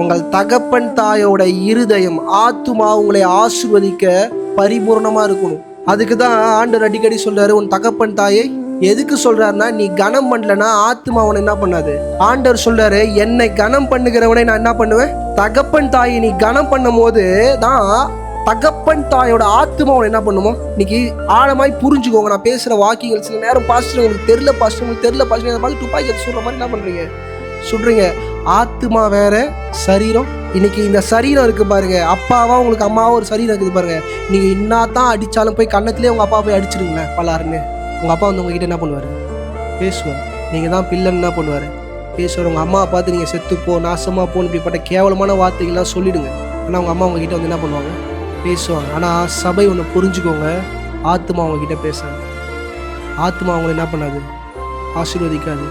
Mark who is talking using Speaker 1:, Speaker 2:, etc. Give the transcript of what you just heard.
Speaker 1: உங்கள் தகப்பன் தாயோட இருதயம் ஆத்துமா உங்களை ஆசீர்வதிக்க பரிபூர்ணமா இருக்கணும். அதுக்கு தான் ஆண்டவர் அடிக்கடி சொல்றாரு, உன் தகப்பன் தாயை எதுக்கு சொல்றாருன்னா, நீ கனம் பண்ணலன்னா ஆத்துமா அவனை என்ன பண்ணாது. ஆண்டவர் சொல்றாரு, என்னை கனம் பண்ணுகிறவனை நான் என்ன பண்ணுவேன். தகப்பன் தாயை நீ கனம் பண்ணும் போது தான் தகப்பன் தாயோட ஆத்துமாவை என்ன பண்ணுமோ. இன்னைக்கு ஆழமாய் புரிஞ்சுக்கோங்க. நான் பேசுற வாக்கியங்கள் சில நேரம் பாஸ்டர் உங்களுக்கு தெரியல, பாஸ்டர் உங்களுக்கு தெரியல, பாஸ்டர் பார்த்து துப்பாக்கி எடுத்து சொல்ற மாதிரி என்ன பண்றீங்க, சொல்றீங்க. ஆத்துமா வேற, சரீரம். இன்னைக்கு இந்த சரீரம் இருக்கு பாருங்க, அப்பாவா உங்களுக்கு அம்மாவா ஒரு சரீரம் இருக்குது பாருங்க. நீங்க இன்னாதான் அடிச்சாலும் போய் கண்ணத்திலே உங்க அப்பா போய் அடிச்சிருங்களேன் பலாருன்னு. உங்க அப்பா வந்து உங்ககிட்ட என்ன பண்ணுவாரு, பேசுவார். நீங்க தான் பிள்ளைன்னு என்ன பண்ணுவாரு, பேசுவார். உங்க அம்மாவை பார்த்து நீங்க செத்து போ, நாசமா போன்னு இப்படிப்பட்ட கேவலமான வார்த்தைகள்லாம் சொல்லிடுங்க. ஆனா உங்க அம்மா உங்ககிட்ட வந்து என்ன பண்ணுவாங்க, பேசுவாங்க. ஆனா சபை ஒன்று புரிஞ்சுக்கோங்க, ஆத்துமா உங்ககிட்ட பேசாது. ஆத்துமா அவங்களை என்ன பண்ணாது, ஆசீர்வதிக்காது.